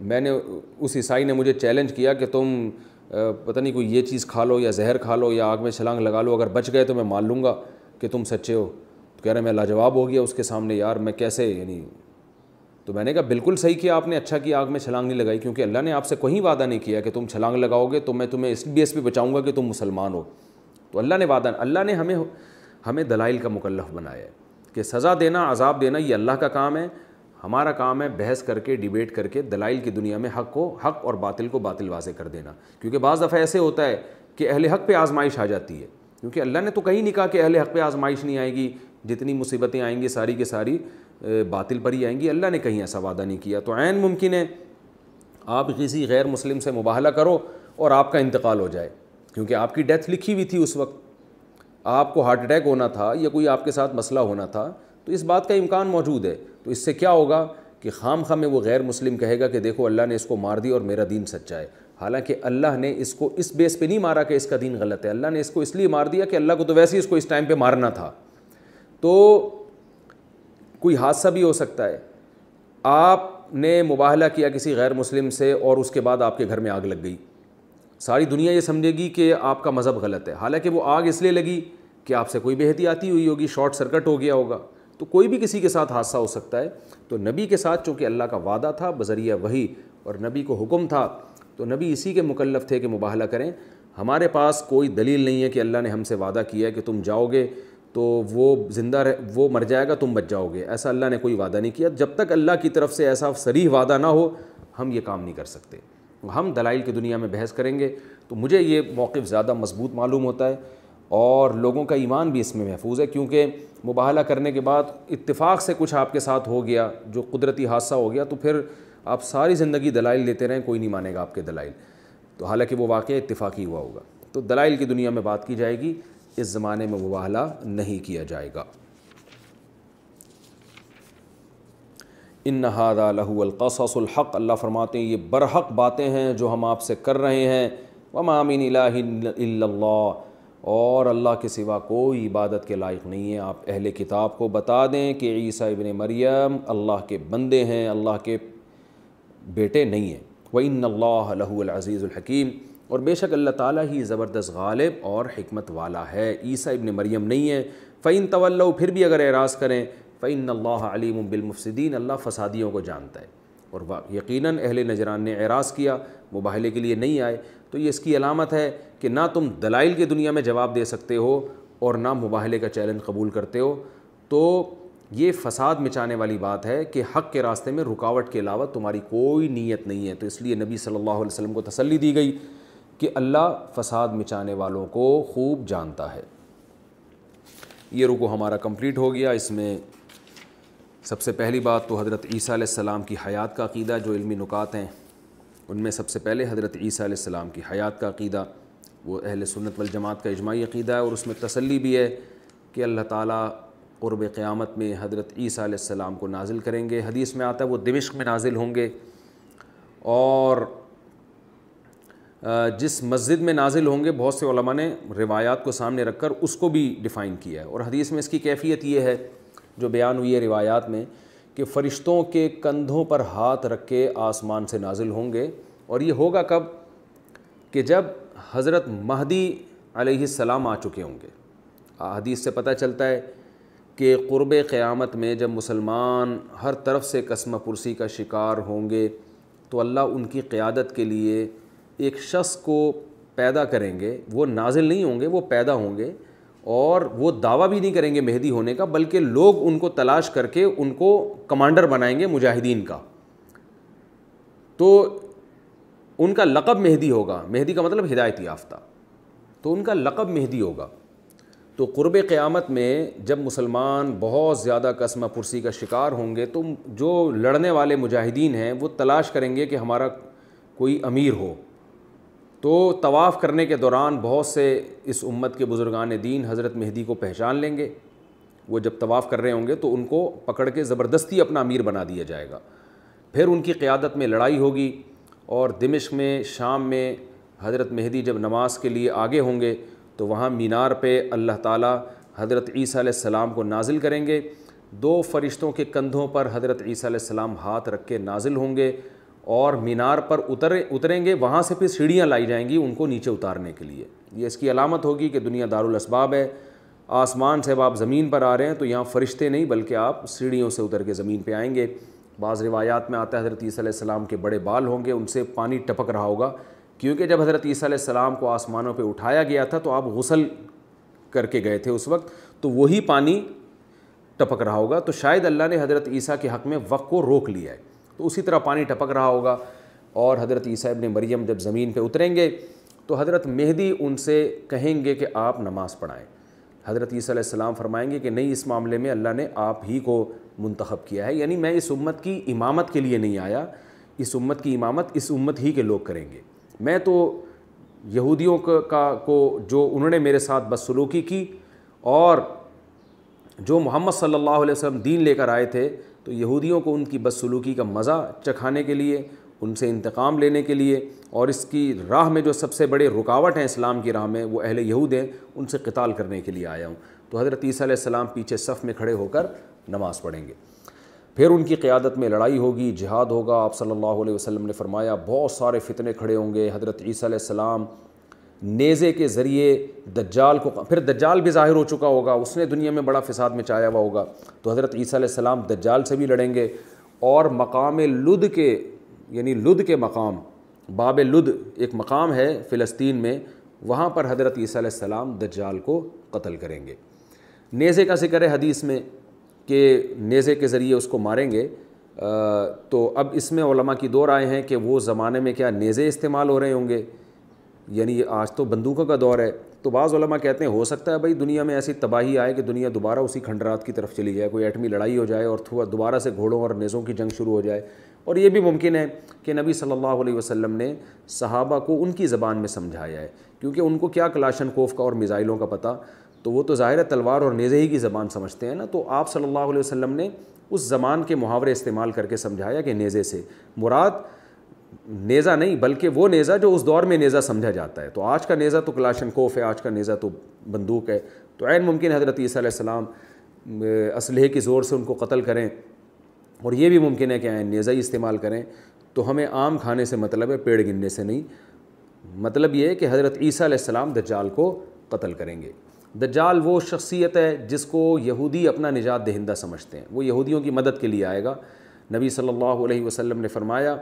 میں نے، اس عیسائی نے مجھے چیلنج کیا کہ تم پتہ نہیں کوئی یہ چیز کھا لو یا زہر کھا لو یا آگ میں چھلانگ لگا لو، اگر بچ گئے تو میں مان لوں گا کہ تم سچے ہو. تو کہہ رہے میں لاجواب ہو گیا اس کے سامنے، یار میں کیسے، یعنی. تو میں نے کہا بالکل صحیح کیا آپ نے، اچھا کیا آگ میں چھلانگ نہیں لگائی، کیونکہ اللہ نے آپ سے کوئی وعدہ نہیں کیا کہ تم چھلانگ لگاؤ گے تو میں تمہیں اس بیس پہ بچاؤں گا کہ تم مسلمان ہو. تو اللہ نے وعدہ، اللہ نے ہمیں دلائل کا مکلف بنایا ہے کہ سزا دینا، عذاب دینا یہ اللہ کا کام ہے. ہمارا کام ہے بحث کر کے ڈیبیٹ کر کے دلائل کی دنیا میں حق کو حق اور باطل کو باطل واضح کر دینا. کیونکہ بعض دفعہ ایسے ہوتا ہے کہ اہل حق پہ آزمائش آ جاتی ہے, کیونکہ اللہ نے تو کہیں نہیں کہا کہ اہل حق پہ آزمائش نہیں آئے گی, جتنی مصیبتیں آئیں گی ساری کی ساری باطل پر ہی آئیں گی. اللہ نے کہیں ایسا وعدہ نہیں کیا. تو عین ممکن ہے آپ کسی غیر مسلم سے مباہلہ کرو اور آپ کا انتقال ہو جائے, کیونکہ آپ کی ڈیتھ لکھی ہوئی تھی اس وقت, آپ کو ہارٹ اٹیک ہونا تھا یا کوئی آپ کے ساتھ مسئلہ ہونا تھا, تو اس بات کا امکان موجود ہے. تو اس سے کیا ہوگا کہ خام خواہ میں وہ غیر مسلم کہے گا کہ دیکھو اللہ نے اس کو مار دی اور میرا دین سچا ہے, حالانکہ اللہ نے اس کو اس بیس پہ نہیں مارا کہ اس کا دین غلط ہے. اللہ نے اس کو اس لیے مار دیا کہ اللہ کو تو ویسے ہی اس کو اس ٹائم پہ مارنا تھا. تو کوئی حادثہ بھی ہو سکتا ہے, آپ نے مباہلہ کیا کسی غیر مسلم سے اور اس کے بعد آپ کے گھر میں آگ لگ گئی, ساری دنیا یہ سمجھے گی کہ آپ کا مذہب غلط ہے, حالانکہ وہ آگ اس لیے لگی کہ آپ سے کوئی بے احتیاطی ہوئی ہوگی, شارٹ سرکٹ ہو گیا ہوگا. تو کوئی بھی کسی کے ساتھ حادثہ ہو سکتا ہے. تو نبی کے ساتھ چونکہ اللہ کا وعدہ تھا بذریعہ وحی اور نبی کو حکم تھا, تو نبی اسی کے مکلف تھے کہ مباہلہ کریں. ہمارے پاس کوئی دلیل نہیں ہے کہ اللہ نے ہم سے وعدہ کیا ہے کہ تم جاؤ گے تو وہ مر جائے گا تم بچ جاؤ گے, ایسا اللہ نے کوئی وعدہ نہیں کیا. جب تک اللہ کی طرف سے ایسا صریح وعدہ نہ ہو ہم یہ کام نہیں کر سکتے. ہم دلائل کی دنیا میں بحث کریں گے. تو مجھے یہ موقف زیادہ مضبوط معلوم ہوتا ہے اور لوگوں کا ایمان بھی اس میں محفوظ ہے, کیونکہ مباہلہ کرنے کے بعد اتفاق سے کچھ آپ کے ساتھ ہو گیا جو قدرتی حادثہ ہو گیا, تو پھر آپ ساری زندگی دلائل دیتے رہیں, کوئی نہیں مانے گا آپ کے دلائل. تو حالانکہ وہ واقعہ اتفاقی ہوا ہوگا. تو دلائل کی دنیا میں بات کی جائے گی, اس زمانے میں مباہلہ نہیں کیا جائے گا. ان ھذا لہو القصص الحق, اللہ فرماتے ہیں یہ برحق باتیں ہیں جو ہم آپ سے کر رہے ہیں. وما من الہ الا اللہ, اور اللہ کے سوا کوئی عبادت کے لائق نہیں ہے. آپ اہل کتاب کو بتا دیں کہ عیسیٰ ابن مریم اللہ کے بندے ہیں, اللہ کے بیٹے نہیں ہیں. وَإِنَّ اللَّهَ لَهُوَ الْعَزِيزُ الْحَكِيمُ, اور بے شک اللہ تعالیٰ ہی زبردست غالب اور حکمت والا ہے. عیسیٰ ابن مریم نہیں ہے. فَإِن تَوَلَّوْا, پھر بھی اگر اعراض کریں, فَإِنَّ اللَّهَ عَلِيمٌ بِالْمُفْسِدِينَ, اللہ فسادیوں کو جانتا ہے. اور یقیناً اہل نجران نے اعراض کیا, مباہلے کے لیے نہیں آئے. تو یہ اس کی علامت ہے کہ نہ تم دلائل کی دنیا میں جواب دے سکتے ہو اور نہ مباہلے کا چیلنج قبول کرتے ہو. تو یہ فساد مچانے والی بات ہے کہ حق کے راستے میں رکاوٹ کے علاوہ تمہاری کوئی نیت نہیں ہے. تو اس لیے نبی صلی اللہ علیہ وسلم کو تسلی دی گئی کہ اللہ فساد مچانے والوں کو خوب جانتا ہے. یہ رکوع ہمارا کمپلیٹ ہو گیا. اس میں سب سے پہلی بات تو حضرت عیسیٰ علیہ السلام کی حیات کا عقیدہ, جو علمی نکات ہیں ان میں سب سے پہلے حضرت عیسیٰ علیہ السلام کی حیات کا عقیدہ, وہ اہل سنت والجماعت کا اجماعی عقیدہ ہے. اور اس میں تسلی بھی ہے کہ اللہ تعالیٰ قرب قیامت میں حضرت عیسیٰ علیہ السلام کو نازل کریں گے. حدیث میں آتا ہے وہ دمشق میں نازل ہوں گے, اور جس مسجد میں نازل ہوں گے بہت سے علماء نے روایات کو سامنے رکھ کر اس کو بھی ڈیفائن کیا ہے. اور حدیث میں اس کی کیفیت یہ ہے جو بیان ہوئی ہے روایات میں کہ فرشتوں کے کندھوں پر ہاتھ رکھ کے آسمان سے نازل ہوں گے. اور یہ ہوگا کب؟ کہ جب حضرت مہدی علیہ السلام آ چکے ہوں گے. حدیث سے پتہ چلتا ہے کہ قرب قیامت میں جب مسلمان ہر طرف سے قسمہ پرسی کا شکار ہوں گے تو اللہ ان کی قیادت کے لیے ایک شخص کو پیدا کریں گے. وہ نازل نہیں ہوں گے, وہ پیدا ہوں گے, اور وہ دعویٰ بھی نہیں کریں گے مہدی ہونے کا, بلکہ لوگ ان کو تلاش کر کے ان کو کمانڈر بنائیں گے مجاہدین کا. تو ان کا لقب مہدی ہوگا. مہدی کا مطلب ہدایت یافتہ, تو ان کا لقب مہدی ہوگا. تو قرب قیامت میں جب مسلمان بہت زیادہ قسمہ پرسی کا شکار ہوں گے تو جو لڑنے والے مجاہدین ہیں وہ تلاش کریں گے کہ ہمارا کوئی امیر ہو. تو طواف کرنے کے دوران بہت سے اس امت کے بزرگان دین حضرت مہدی کو پہچان لیں گے. وہ جب طواف کر رہے ہوں گے تو ان کو پکڑ کے زبردستی اپنا امیر بنا دیا جائے گا. پھر ان کی قیادت میں لڑائی ہوگی, اور دمشق میں, شام میں حضرت مہدی جب نماز کے لیے آگے ہوں گے تو وہاں مینار پہ اللہ تعالیٰ حضرت عیسیٰ علیہ السلام کو نازل کریں گے. 2 فرشتوں کے کندھوں پر حضرت عیسیٰ علیہ السلام ہاتھ رکھ کے نازل ہوں گے, اور مینار پر اتریں گے. وہاں سے پھر سیڑھیاں لائی جائیں گی ان کو نیچے اتارنے کے لیے. یہ اس کی علامت ہوگی کہ دنیا دارالاسباب ہے. آسمان سے اب آپ زمین پر آ رہے ہیں تو یہاں فرشتے نہیں بلکہ آپ سیڑھیوں سے اتر کے زمین پہ آئیں گے. بعض روایات میں آتا ہے حضرت عیسیٰ علیہ السلام کے بڑے بال ہوں گے, ان سے پانی ٹپک رہا ہوگا, کیونکہ جب حضرت عیسیٰ علیہ السلام کو آسمانوں پہ اٹھایا گیا تھا تو آپ غسل کر کے گئے تھے اس وقت, تو وہی پانی ٹپک رہا ہوگا، تو شاید اللہ نے حضرت عیسیٰ کے حق میں وقت کو روک لیا ہے، تو اسی طرح پانی ٹپک رہا ہوگا، اور حضرت عیسیٰ ابن مریم جب زمین پہ اتریں گے تو حضرت مہدی ان سے کہیں گے کہ آپ نماز پڑھائیں۔ حضرت عیسیٰ علیہ السلام فرمائیں گے کہ نہیں، اس معاملے میں اللہ نے آپ ہی کو منتخب کیا ہے، یعنی میں اس امت کی امامت کے لیے نہیں آیا، اس امت کی امامت اس امت ہی کے لوگ کریں گے۔ میں تو یہودیوں کو جو انہوں نے میرے ساتھ بدسلوکی کی، اور جو محمد صلی اللہ علیہ وسلم دین لے کر آئے تھے، تو یہودیوں کو ان کی بدسلوکی کا مزہ چکھانے کے لیے، ان سے انتقام لینے کے لیے، اور اس کی راہ میں جو سب سے بڑے رکاوٹ ہیں اسلام کی راہ میں وہ اہل یہود ہیں، ان سے قتال کرنے کے لیے آیا ہوں۔ تو حضرت عیسیٰ علیہ السلام پیچھے صف میں کھڑے ہو کر نماز پڑھیں گے، پھر ان کی قیادت میں لڑائی ہوگی، جہاد ہوگا۔ آپ صلی اللہ علیہ وسلم نے فرمایا بہت سارے فتنے کھڑے ہوں گے۔ حضرت عیسیٰ علیہ السلام نیزے کے ذریعے دجال کو، پھر دجال بھی ظاہر ہو چکا ہوگا، اس نے دنیا میں بڑا فساد مچایا ہوا ہوگا، تو حضرت عیسیٰ علیہ السلام دجال سے بھی لڑیں گے، اور مقام لد کے، یعنی لد کے مقام، باب لد ایک مقام ہے فلسطین میں، وہاں پر حضرت عیسیٰ علیہ السلام دجال کو قتل کریں گے۔ نیزے کا ذکر ہے حدیث میں کہ نیزے کے ذریعے اس کو ماریں گے، تو اب اس میں علماء کی دو رائے ہیں کہ وہ زمانے میں کیا نیزے استعمال ہو رہے ہوں گے، یعنی آج تو بندوقوں کا دور ہے، تو بعض علماء کہتے ہیں ہو سکتا ہے بھائی دنیا میں ایسی تباہی آئے کہ دنیا دوبارہ اسی کھنڈرات کی طرف چلی جائے، کوئی ایٹمی لڑائی ہو جائے اور دوبارہ سے گھوڑوں اور نیزوں کی جنگ شروع ہو جائے، اور یہ بھی ممکن ہے کہ نبی صلی اللہ علیہ وسلم نے صحابہ کو ان کی زبان میں سمجھایا ہے، کیونکہ ان کو کیا کلاشن کوف کا اور میزائلوں کا پتہ، تو وہ تو ظاہر ہے تلوار اور نیزے ہی کی زبان سمجھتے ہیں نا، تو آپ صلی اللہ علیہ وسلم نے اس زمان کے محاورے استعمال کر کے سمجھایا کہ نیزے سے مراد نیزہ نہیں بلکہ وہ نیزہ جو اس دور میں نیزہ سمجھا جاتا ہے، تو آج کا نیزہ تو کلاشن کوف ہے، آج کا نیزہ تو بندوق ہے، تو عین ممکن حضرت عیسیٰ علیہ السلام اسلحے کی زور سے ان کو قتل کریں، اور یہ بھی ممکن ہے کہ عین نیزہ ہی استعمال کریں۔ تو ہمیں عام کھانے سے مطلب ہے، پیڑ گننے سے نہیں، مطلب یہ ہے کہ حضرت عیسیٰ علیہ السلام دجال کو قتل کریں گے۔ دجال وہ شخصیت ہے جس کو یہودی اپنا نجات دہندہ سمجھتے ہیں، وہ یہودیوں کی مدد کے لیے آئے گا۔ نبی صلی اللہ علیہ وسلم نے فرمایا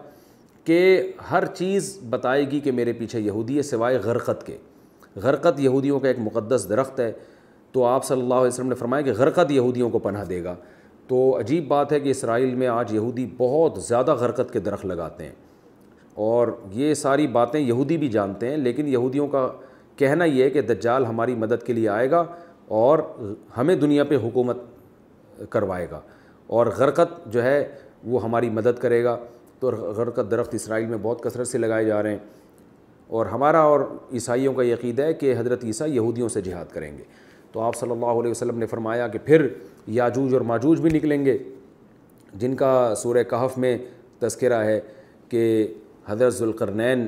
کہ ہر چیز بتائے گی کہ میرے پیچھے یہودی ہے سوائے غرقت کے، غرقت یہودیوں کا ایک مقدس درخت ہے، تو آپ صلی اللہ علیہ وسلم نے فرمایا کہ غرقت یہودیوں کو پناہ دے گا۔ تو عجیب بات ہے کہ اسرائیل میں آج یہودی بہت زیادہ غرقت کے درخت لگاتے ہیں، اور یہ ساری باتیں یہودی بھی جانتے ہیں، لیکن یہودیوں کا کہنا یہ ہے کہ دجال ہماری مدد کے لیے آئے گا اور ہمیں دنیا پہ حکومت کروائے گا، اور غرقت جو ہے وہ ہماری مدد کرے گا۔ تو غرقت درخت اسرائیل میں بہت کثرت سے لگائے جا رہے ہیں، اور ہمارا اور عیسائیوں کا یہ عقیدہ ہے کہ حضرت عیسیٰ یہودیوں سے جہاد کریں گے۔ تو آپ صلی اللہ علیہ وسلم نے فرمایا کہ پھر یاجوج اور ماجوج بھی نکلیں گے، جن کا سورہ کہف میں تذکرہ ہے کہ حضرت ذوالقرنین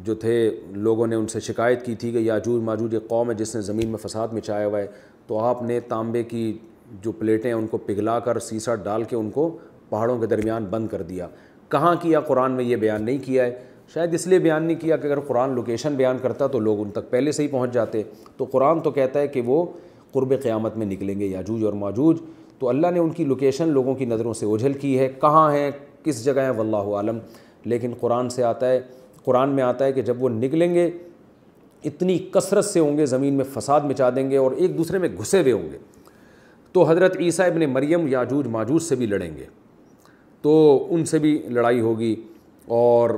جو تھے، لوگوں نے ان سے شکایت کی تھی کہ یاجوج ماجوج ایک قوم ہے جس نے زمین میں فساد مچایا ہوا ہے، تو آپ نے تانبے کی جو پلیٹیں ان کو پگھلا کر سیسا ڈال کے ان کو پہاڑوں کے درمیان بند کر دیا۔ کہاں کیا؟ قرآن میں یہ بیان نہیں کیا ہے، شاید اس لیے بیان نہیں کیا کہ اگر قرآن لوکیشن بیان کرتا تو لوگ ان تک پہلے سے ہی پہنچ جاتے، تو قرآن تو کہتا ہے کہ وہ قرب قیامت میں نکلیں گے یاجوج اور ماجوج، تو اللہ نے ان کی لوکیشن لوگوں کی نظروں سے اوجھل کی ہے، کہاں ہیں کس جگہ ہیں واللہ عالم، لیکن قرآن میں آتا ہے کہ جب وہ نکلیں گے اتنی کثرت سے ہوں گے، زمین میں فساد مچا دیں گے اور ایک دوسرے میں گھسے ہوئے ہوں گے، تو حضرت عیسیٰ ابن مریم یاجوج ماجوج سے بھی لڑیں گے، تو ان سے بھی لڑائی ہوگی اور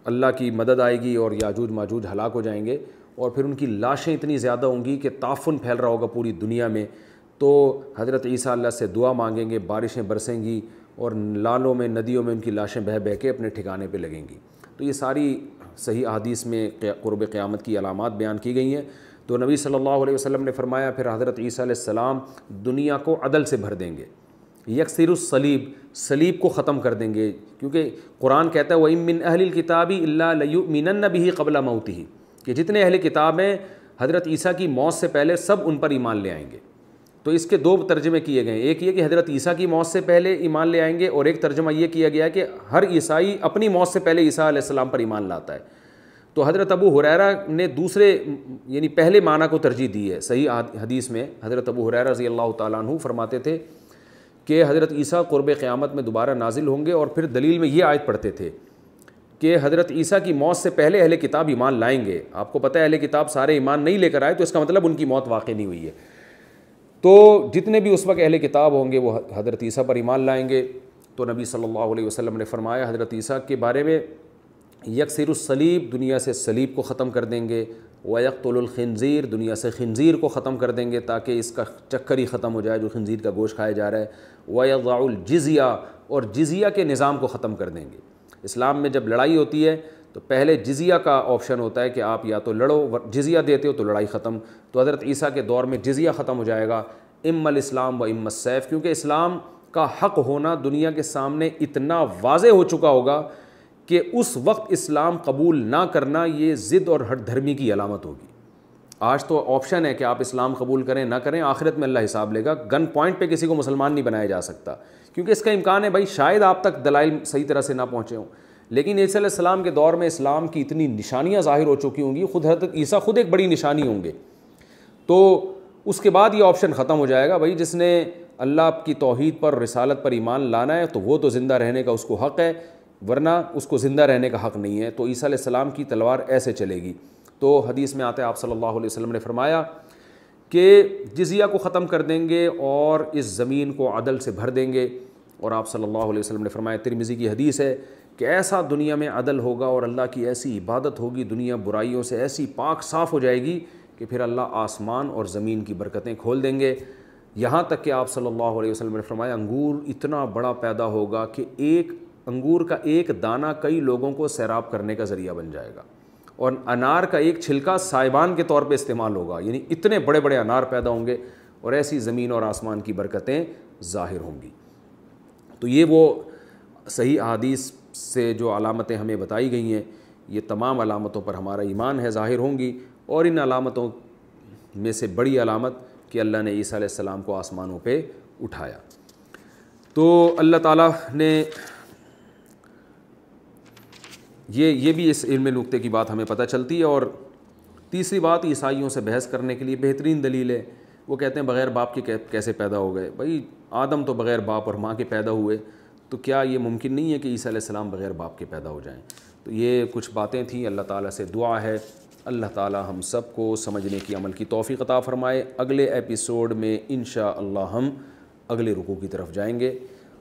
اللہ کی مدد آئے گی اور یاجوج ماجوج ہلاک ہو جائیں گے، اور پھر ان کی لاشیں اتنی زیادہ ہوں گی کہ تعفن پھیل رہا ہوگا پوری دنیا میں، تو حضرت عیسیٰ اللہ سے دعا مانگیں گے، بارشیں برسیں گی اور نالوں میں ندیوں میں ان کی لاشیں بہہ بہہ کے اپنے ٹھکانے پہ لگیں گی۔ تو یہ ساری صحیح احادیث میں قرب قیامت کی علامات بیان کی گئی ہیں۔ تو نبی صلی اللہ علیہ وسلم نے فرمایا پھر حضرت عیسیٰ علیہ السلام دنیا کو عدل سے بھر دیں گے، یکسر الصلیب، صلیب کو ختم کر دیں گے، کیونکہ قرآن کہتا ہے وَإِن مِّنْ أَهْلِ الْكِتَابِ إِلَّا لَيُؤْمِنَنَّ بِهِ قَبْلَ مَوْتِهِ، کہ جتنے اہل کتاب ہیں حضرت عیسیٰ کی موت سے پہلے سب ان پر ایمان لے آئیں گے۔ تو اس کے دو ترجمے کیے گئے ہیں، ایک یہ کہ حضرت عیسیٰ کی موت سے پہلے ایمان لے آئیں گے، اور ایک ترجمہ یہ کیا گیا کہ ہر عیسائی اپنی موت سے پہلے عیسیٰ علیہ السلام پر ایمان لاتا ہے۔ تو حضرت ابو ہریرہ نے دوسرے یعنی پہلے معنی کو ترجیح دی ہے۔ صحیح حدیث میں حضرت ابو ہریرہ رضی اللہ تعالیٰ عنہ فرماتے تھے کہ حضرت عیسیٰ قرب قیامت میں دوبارہ نازل ہوں گے، اور پھر دلیل میں یہ آیت پڑھتے تھے کہ حضرت عیسیٰ کی موت سے پہلے اہل کتاب ایمان لائیں گے۔ آپ کو پتہ ہے اہل کتاب سارے ایمان نہیں لے کر آئے، تو اس کا مطلب ان کی موت واقع نہیں ہوئی ہے۔ تو جتنے بھی اس وقت اہل کتاب ہوں گے وہ حضرت عیسیٰ پر ایمان لائیں گے. تو نبی صلی اللہ علیہ وسلم نے فرمایا حضرت عیسیٰ کے بارے میں یکسر الصلیب، دنیا سے صلیب کو ختم کر دیں گے، ویقتل الخنزیر، دنیا سے خنزیر کو ختم کر دیں گے تاکہ اس کا چکر ہی ختم ہو جائے جو خنزیر کا گوشت کھایا جا رہا ہے، ویضع الجزیہ، اور جزیہ کے نظام کو ختم کر دیں گے. اسلام میں جب لڑائی ہوتی ہے تو پہلے جزیہ کا آپشن ہوتا ہے کہ آپ یا تو لڑو، جزیہ دیتے ہو تو لڑائی ختم. تو حضرت عیسیٰ کے دور میں جزیہ ختم ہو جائے گا، اما الاسلام و اما السیف، کیونکہ اسلام کا حق ہونا دنیا کے سامنے اتنا واضح ہو چکا ہوگا کہ اس وقت اسلام قبول نہ کرنا یہ ضد اور ہٹ دھرمی کی علامت ہوگی. آج تو آپشن ہے کہ آپ اسلام قبول کریں نہ کریں، آخرت میں اللہ حساب لے گا. گن پوائنٹ پہ کسی کو مسلمان نہیں بنایا جا سکتا، کیونکہ اس کا امکان ہے بھائی شاید آپ تک دلائل صحیح طرح سے نہ پہنچے ہوں. لیکن عیسیٰ علیہ السلام کے دور میں اسلام کی اتنی نشانیاں ظاہر ہو چکی ہوں گی، خود حضرت عیسیٰ خود ایک بڑی نشانی ہوں گے. تو اس کے بعد یہ آپشن ختم ہو جائے گا، بھائی جس نے اللہ کی توحید پر، رسالت پر ایمان لانا ہے تو وہ تو زندہ رہنے کا اس کو حق ہے، ورنہ اس کو زندہ رہنے کا حق نہیں ہے. تو عیسیٰ علیہ السلام کی تلوار ایسے چلے گی. تو حدیث میں آتا ہے آپ صلی اللہ علیہ وسلم نے فرمایا کہ جزیہ کو ختم کر دیں گے اور اس زمین کو عدل سے بھر دیں گے. اور آپ صلی اللہ علیہ وسلم نے فرمایا، ترمذی کی حدیث ہے کہ ایسا دنیا میں عدل ہوگا اور اللہ کی ایسی عبادت ہوگی، دنیا برائیوں سے ایسی پاک صاف ہو جائے گی کہ پھر اللہ آسمان اور زمین کی برکتیں کھول دیں گے. یہاں تک کہ آپ صلی اللہ علیہ وسلم نے فرمایا انگور اتنا بڑا پیدا ہوگا کہ ایک انگور کا ایک دانہ کئی لوگوں کو سیراب کرنے کا ذریعہ بن جائے گا، اور انار کا ایک چھلکا سائبان کے طور پہ استعمال ہوگا. یعنی اتنے بڑے بڑے انار پیدا ہوں گے اور ایسی زمین اور آسمان کی برکتیں ظاہر ہوں گی. تو یہ وہ صحیح احادیث سے جو علامتیں ہمیں بتائی گئی ہیں، یہ تمام علامتوں پر ہمارا ایمان ہے، ظاہر ہوں گی. اور ان علامتوں میں سے بڑی علامت کہ اللہ نے عیسیٰ علیہ السلام کو آسمانوں پہ اٹھایا. تو اللہ تعالیٰ نے یہ بھی اس علم نکتے کی بات ہمیں پتہ چلتی ہے. اور تیسری بات، عیسائیوں سے بحث کرنے کے لیے بہترین دلیل ہے. وہ کہتے ہیں بغیر باپ کے کیسے پیدا ہو گئے؟ بھائی آدم تو بغیر باپ اور ماں کے پیدا ہوئے، تو کیا یہ ممکن نہیں ہے کہ عیسیٰ علیہ السلام بغیر باپ کے پیدا ہو جائیں؟ تو یہ کچھ باتیں تھیں. اللہ تعالیٰ سے دعا ہے اللہ تعالیٰ ہم سب کو سمجھنے کی، عمل کی توفیق عطا فرمائے. اگلے ایپیسوڈ میں انشاءاللہ ہم اگلے رکوع کی طرف جائیں گے.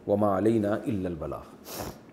وما علینا الا البلاغ.